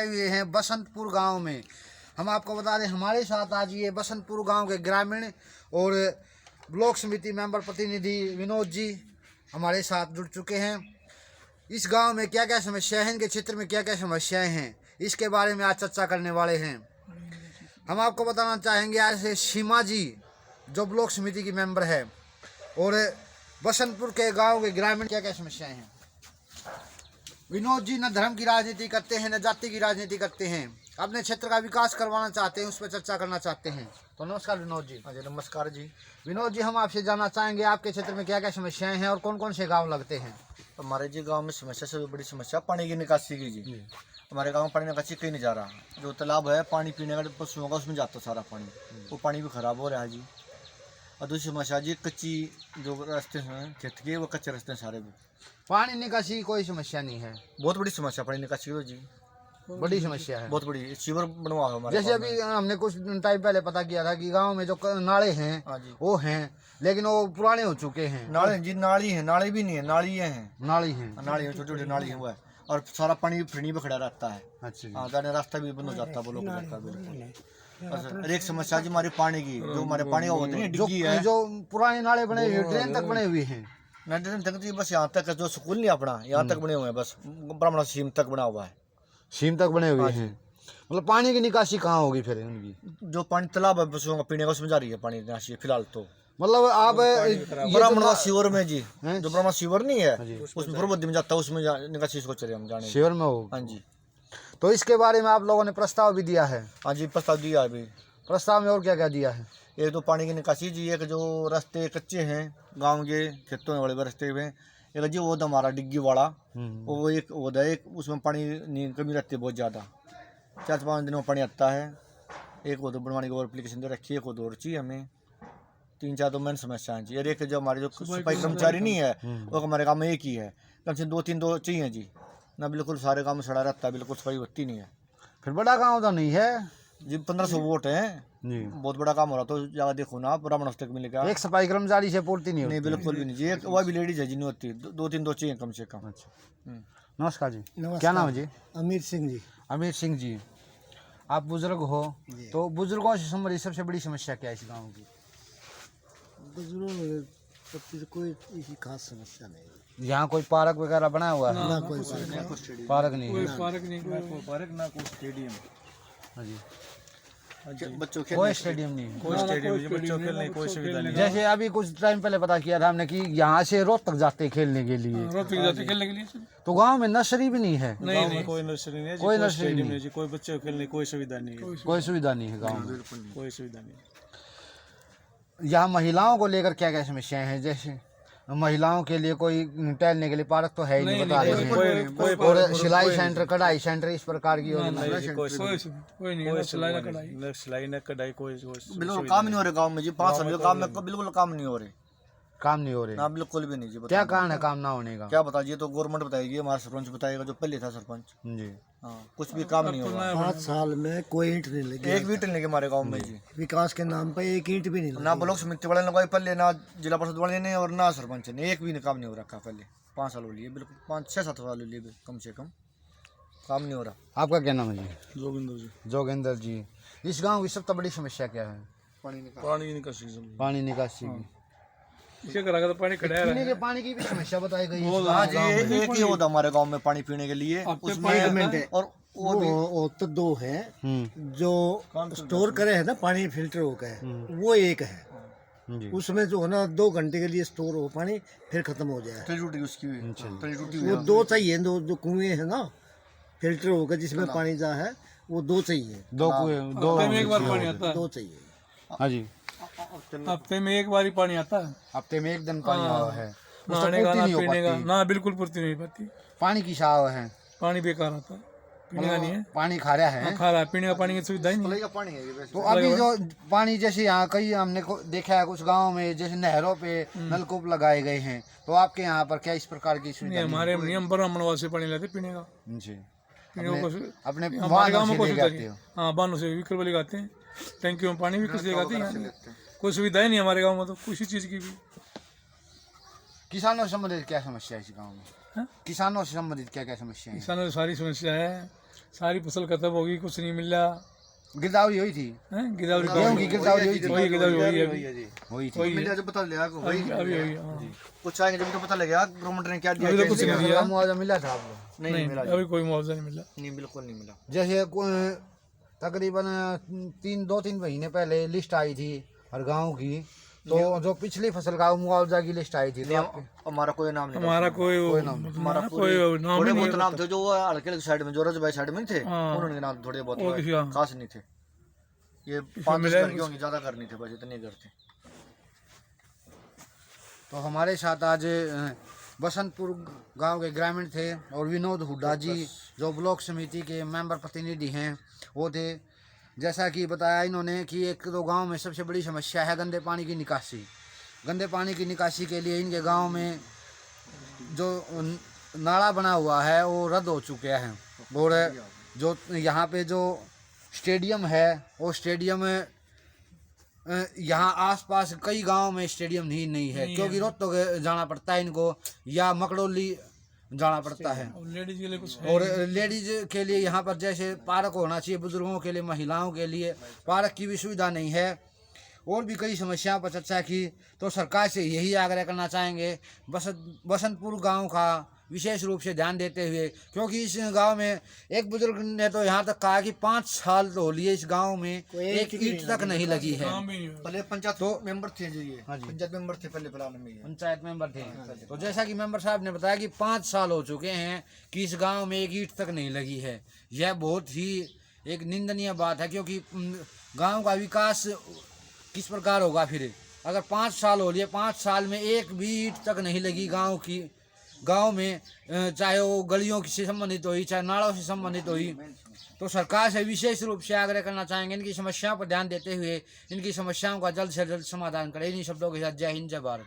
आए हुए हैं बसंतपुर गांव में। हम आपको बता दें हमारे साथ आज ये बसंतपुर गांव के ग्रामीण और ब्लॉक समिति मेंबर प्रतिनिधि विनोद जी हमारे साथ जुड़ चुके हैं। इस गांव में क्या क्या समस्या है, इनके क्षेत्र में क्या क्या समस्याएं हैं, इसके बारे में आज चर्चा करने वाले हैं। हम आपको बताना चाहेंगे आज से सीमा जी जो ब्लॉक समिति की मेंबर है और बसंतपुर के गांव के ग्रामीण क्या क्या समस्याएं हैं। विनोद जी न धर्म की राजनीति करते हैं न जाति की राजनीति करते हैं, अपने क्षेत्र का विकास करवाना चाहते हैं, उस पर चर्चा करना चाहते हैं। तो नमस्कार विनोद जी। जी नमस्कार जी। विनोद जी हम आपसे जानना चाहेंगे आपके क्षेत्र में क्या क्या समस्याएं हैं और कौन कौन से गांव लगते हैं। हमारे जी गांव में समस्या सबसे बड़ी समस्या पानी की निकासी की जी। हमारे गांव में पानी निकासी कहीं नहीं जा रहा, जो तालाब है पानी पीने का पशुओं का उसमें जाता सारा पानी, वो पानी भी खराब हो रहा है जी। और दूसरी समस्या जी कच्ची जो रास्ते हैं खेत के, वो कच्चे रास्ते हैं सारे भी। पानी निकासी की कोई समस्या नहीं है, बहुत बड़ी समस्या पानी निकासी की जी, बड़ी समस्या है, बहुत बड़ी। सीवर बनवा है हमारे जैसे अभी हमने कुछ टाइम पहले पता किया था कि गांव में जो नाले हैं वो हैं लेकिन वो पुराने हो चुके हैं। नाले जी, नाली है, नाले भी नहीं है, नाली है, नाली है, नाली है, छोटी छोटी नाली है वो है, और सारा पानी फिरनी पे खड़ा रहता है। अच्छा हाँ, जाने रास्ता भी बंद हो जाता है, वो लोग जाता है बिल्कुल। और एक समस्या जी हमारी पानी की, जो हमारे पानी का होता है डिग्गी है, जो पुराने नाले बने हुए ड्रेन तक बने हुए हैं, ड्रेन तक जी बस यहाँ तक, जो स्कूल नहीं अपना यहाँ तक बने हुए हैं, बस ब्राह्मण सीम तक बना हुआ है, सीम तक बने हुए हैं। मतलब पानी की निकासी कहाँ होगी फिर उनकी? जो पानी तालाब है पशुओं का पीने का उसमें जा रही है पानी निकासी फिलहाल। तो मतलब आप ब्राह्मण शिवर में जी, जो ब्राह्मण शिवर नहीं है उसमें प्रबुद्धि में जाता है, उसमें निकासी सोच रहे हम जाने शिवर में हो। हाँ जी। तो इसके बारे में आप लोगों ने प्रस्ताव भी दिया है? हाँ जी प्रस्ताव दिया अभी। प्रस्ताव में और क्या क्या दिया है? एक तो पानी की निकासी जी, एक जो रास्ते कच्चे हैं गाँव के खेतों में बड़े रास्ते में, एक जी वो हमारा डिग्गी वाला वो एक वो एक उसमें पानी नहीं कमी रहती है बहुत ज़्यादा, 4-5 दिनों में पानी आता है। एक वो तो बनवाने की और एप्लीकेशन दे रखी है, एक वो और चाहिए हमें, 3-4 तो मेन समस्याएं जी। और एक जो हमारे जो सफाई कर्मचारी नहीं है वो हमारे गाँव में एक ही है, कम से 2-3 तो चाहिए जी ना, बिल्कुल सारे गाँव में सड़ा रहता है, बिल्कुल सफाई होती नहीं है। फिर बड़ा गाँव तो नहीं है जी, 1500 वोट हैं जी, बहुत बड़ा काम हो रहा। तो ज्यादा देखो ना, ब्राह्मण तक मिलेगा, एक सफाई कर्मचारी से पूर्ति नहीं होती? नहीं बिल्कुल भी नहीं जी, एक वो भी लेडीज है जी नहीं होती, 2-3 तो चाहिए कम से कम। अच्छा नमस्कार जी। क्या नाम है जी? अमीर सिंह जी। अमीर सिंह जी, आप बुजुर्ग हो तो बुजुर्गों से संबंधित सबसे बड़ी समस्या क्या है इस गाँव की? बुजुर्ग कोई ऐसी खास समस्या नहीं। यहाँ कोई पार्क वगैरह बना हुआ है? ना कोई पार्क नहीं है, पार्क ना कोई स्टेडियम। हाँ जी, बच्चों कोई स्टेडियम नहीं है, कोई स्टेडियम बच्चों खेलने कोई सुविधा नहीं। जैसे अभी कुछ टाइम पहले पता किया था हमने कि यहाँ से रोहतक जाते हैं खेलने के लिए, खेलने के लिए तो गांव में नर्सरी भी नहीं है? नहीं कोई नर्सरी नहीं है, कोई नर्सरी नहीं है जी, कोई बच्चे खेलने कोई सुविधा नहीं है, कोई सुविधा नहीं है गांव में, कोई सुविधा नहीं। यहाँ महिलाओं को लेकर क्या क्या समस्याएं हैं? जैसे महिलाओं के लिए कोई टहलने के लिए पार्क तो है ही नहीं, बता रहे हैं, और सिलाई सेंटर, कढ़ाई सेंटर, इस प्रकार की सिलाई न कढ़ाई कोई बिल्कुल काम नहीं हो रहे गाँव में जी, 5 साल के काम में बिल्कुल काम नहीं हो रहे, काम नहीं हो रहे ना बिल्कुल भी नहीं जी। क्या कारण है काम ना होने का? क्या बताइए, तो गवर्नमेंट बताएगी, हमारा सरपंच बताएगा जो पहले था सरपंच जी। हाँ, कुछ भी काम नहीं होगा। 5 साल में कोई ईंट नहीं लगी, एक भी ईंट नहीं लगी हमारे गाँव में जी, विकास के नाम पे एक ईंट भी नहीं लगी। ना ब्लॉक समिति वाले लगाई पहले, ना जिला परिषद वाले ने, और ना सरपंच ने, एक भी काम नहीं हो रखा पहले। 5 साल हो लिए, बिल्कुल 5-6-7 साल हो लिए कम से कम, काम नहीं हो रहा। आपका क्या नाम है जी? जोगिंदर जी। जोगिंदर जी, इस गांव की सबसे बड़ी समस्या क्या है? पानी निकासी पानी निकासी की, इसे करा तो पानी खड़ा है, पीने के पानी की भी समस्या बताई गई है। हाँ जी, एक ही होता हमारे गांव में पानी पीने के लिए, उसमें और वो तो 2 है, जो स्टोर करे है ना पानी फिल्टर होकर, वो एक है, उसमें जो है ना 2 घंटे के लिए स्टोर हो पानी, फिर खत्म हो जाए। वो 2 चाहिए, जो कुएं है ना फिल्टर होकर जिसमें पानी जा है, वो 2 चाहिए, 2 कुएं, 2 में एक बार पानी आता है, 2 चाहिए। हाँ जी, हफ्ते में एक बार ही पानी आता है, हफ्ते में एक दिन पानी आवा है, नहाने का ना पीने का ना, बिल्कुल पूर्ति नहीं पाती। पानी की साव है, पानी बेकार आता है, पीने का नहीं है, पानी खा रहा है, खा रहा है, पीने का पानी की सुविधा ही नहीं। तो अभी जो पानी जैसे यहाँ कई हमने देखा है कुछ गाँव में जैसे नहरों पे नलकूप लगाए गए हैं, तो आपके यहाँ पर क्या इस प्रकार की सुविधा? हमारे नियम ब्राह्मणवाद से पानी लाते पीने का जी, अपने हमारे गाँव में कोई सुविधा नहीं। हाँ, बानों से विकल्प लगाते हैं, टैंकियों में पानी भी किसी लगाते हैं, कोई सुविधा ही नहीं हमारे गाँव में, तो किसी चीज़ की भी। किसानों से संबंधित क्या समस्या है इस गाँव में? किसानों से संबंधित क्या क्या समस्या है? किसानों की सारी समस्या है, सारी फसल खत्म होगी, कुछ नहीं मिल रहा गिरदावरी हुई थी, है। गिरदावरी गेहूं की गिरदावरी हुई थी, वही गिरदावरी हुई है अभी। हुई थी। वही है। मिला जो पता लगा को अभी अभी हुई, हाँ। कुछ आएंगे जब तो पता लगेगा गवर्नमेंट ने क्या दिया अभी तो क्या कुछ नहीं नहीं दिया। दिया। मुआवजा मिला था आप लोग? नहीं मिला अभी कोई मुआवजा नहीं मिला। नहीं, बिल्कुल नहीं मिला। जैसे तकरीबन 2-3 महीने पहले लिस्ट आई थी हर गांव की, तो जो पिछली फसल का मुआवजा की लिस्ट आई थी, तो आपके हमारा कोई नाम नहीं। हमारा कोई हमारा कोई नाम थोड़े ही नहीं बहुत नाम थे जो हल्के हल्के साइड में, जो रजबाई साइड में थे, हाँ। उन्होंने नाम थोड़े बहुत और किसी का खास नहीं थे। ये 5 घर के होंगे, ज्यादा घर नहीं थे, बस इतने घर थे। तो हमारे साथ आज बसंतपुर गांव के ग्रामीण थे और विनोद हुड्डा जी जो ब्लॉक समिति के मेंबर प्रतिनिधि हैं वो थे। जैसा कि बताया इन्होंने कि एक तो गांव में सबसे बड़ी समस्या है गंदे पानी की निकासी। गंदे पानी की निकासी के लिए इनके गांव में जो नाला बना हुआ है वो रद्द हो चुका है, और जो यहाँ पे जो स्टेडियम है वो स्टेडियम यहाँ आसपास कई गांव में स्टेडियम नहीं है, क्योंकि रोहतक जाना पड़ता है इनको या मकड़ोली जाना पड़ता है। लेडीज के लिए कुछ और लेडीज के लिए यहाँ पर जैसे पार्क होना चाहिए, बुजुर्गों के लिए, महिलाओं के लिए पार्क की भी सुविधा नहीं है। और भी कई समस्याओं पर चर्चा की, तो सरकार से यही आग्रह करना चाहेंगे बसंतपुर गांव का विशेष रूप से ध्यान देते हुए, क्योंकि इस गांव में एक बुजुर्ग ने तो यहाँ तक कहा कि 5 साल तो हो लिए इस गांव में एक ईंट तक नहीं लगी है। काम भी नहीं हुआ। पहले पंचायत तो- मेंबर थे जो ये पंचायत मेंबर थे पहले प्लान में ये। पंचायत मेंबर थे, तो जैसा कि मेंबर साहब ने बताया कि 5 साल हो चुके हैं कि इस गांव में एक ईंट तक नहीं लगी है। यह बहुत ही एक निंदनीय बात है, क्योंकि गांव का विकास किस प्रकार होगा फिर अगर 5 साल हो लिए, 5 साल में एक भी ईंट तक नहीं लगी गांव में, चाहे वो गलियों से संबंधित हुई चाहे नालों से संबंधित हुई। तो सरकार से विशेष रूप से आग्रह करना चाहेंगे इनकी समस्याओं पर ध्यान देते हुए इनकी समस्याओं का जल्द से जल्द समाधान करें। इन्हीं शब्दों के साथ जय हिंद, जय भारत।